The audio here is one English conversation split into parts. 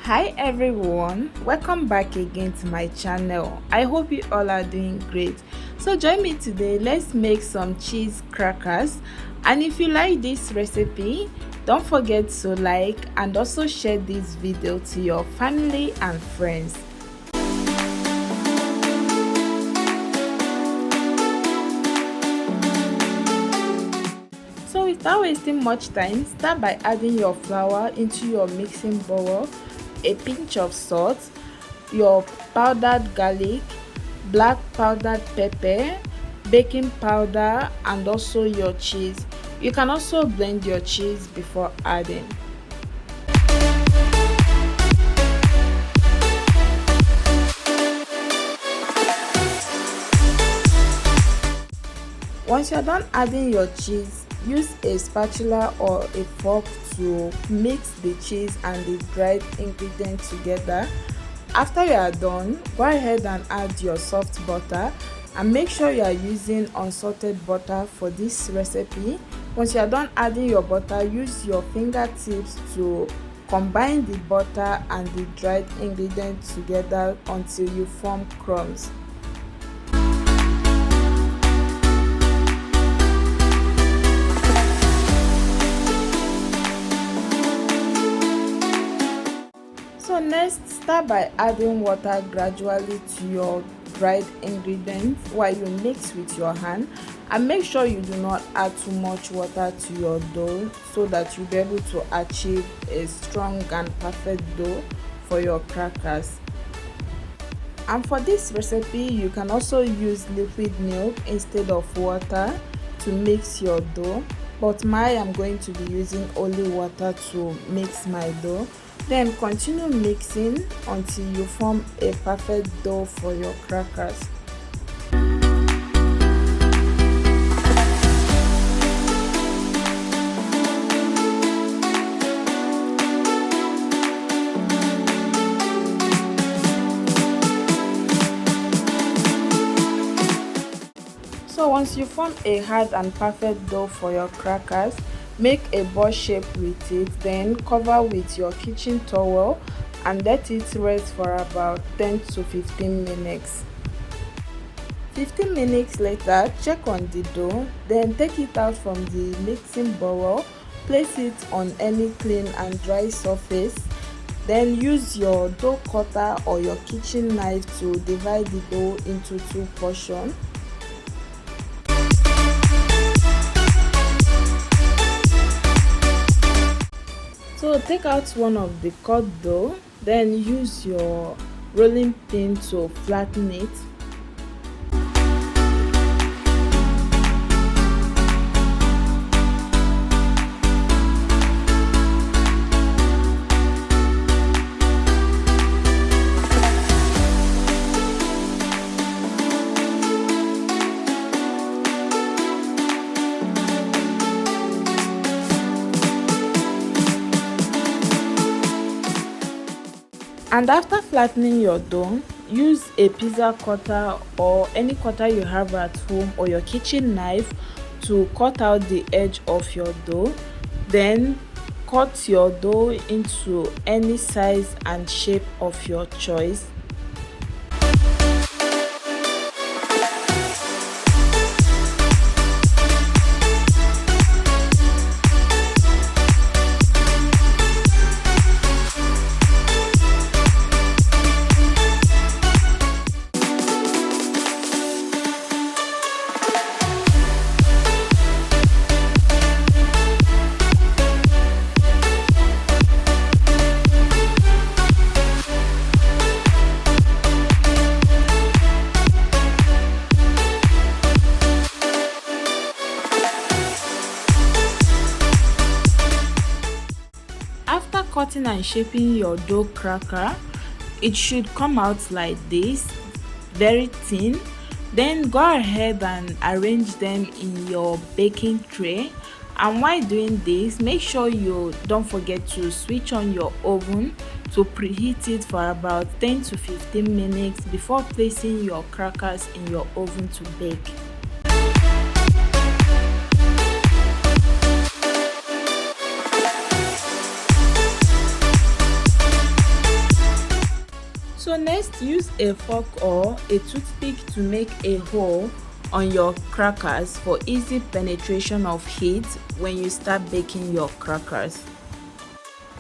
Hi everyone, welcome back again to my channel. I hope you all are doing great. So join me today, let's make some cheese crackers. And if you like this recipe, don't forget to like and also share this video to your family and friends. So without wasting much time, start by adding your flour into your mixing bowl, a pinch of salt, your powdered garlic, black powdered pepper, baking powder, and also your cheese. You can also blend your cheese before adding. Once you're done adding your cheese, use a spatula or a fork to mix the cheese and the dried ingredients together. After you are done, go ahead and add your soft butter and make sure you are using unsalted butter for this recipe. Once you are done adding your butter, use your fingertips to combine the butter and the dried ingredients together until you form crumbs. So next, start by adding water gradually to your dried ingredients while you mix with your hand, and make sure you do not add too much water to your dough so that you'll be able to achieve a strong and perfect dough for your crackers. And for this recipe, you can also use liquid milk instead of water to mix your dough, but I am going to be using only water to mix my dough. Then continue mixing until you form a perfect dough for your crackers. So once you form a hard and perfect dough for your crackers, make a ball shape with it, then cover with your kitchen towel and let it rest for about 10 to 15 minutes. 15 minutes later, check on the dough, then take it out from the mixing bowl, place it on any clean and dry surface, then use your dough cutter or your kitchen knife to divide the dough into two portions. So take out one of the cut dough, then use your rolling pin to flatten it. And after flattening your dough, use a pizza cutter or any cutter you have at home or your kitchen knife to cut out the edge of your dough. Then cut your dough into any size and shape of your choice. After cutting and shaping your dough cracker, it should come out like this, very thin. Then go ahead and arrange them in your baking tray. And while doing this, make sure you don't forget to switch on your oven to preheat it for about 10 to 15 minutes before placing your crackers in your oven to bake. So next, use a fork or a toothpick to make a hole on your crackers for easy penetration of heat when you start baking your crackers.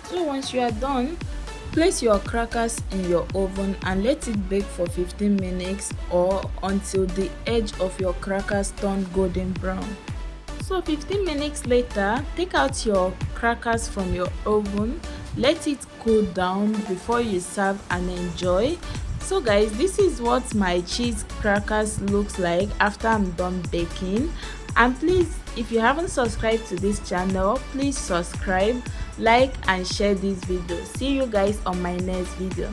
So once you are done, place your crackers in your oven and let it bake for 15 minutes or until the edge of your crackers turn golden brown. So 15 minutes later, take out your crackers from your oven, let it cool down before you serve and enjoy. So guys, this is what my cheese crackers looks like after I'm done baking. And please, if you haven't subscribed to this channel, please subscribe, like and share this video. See you guys on my next video.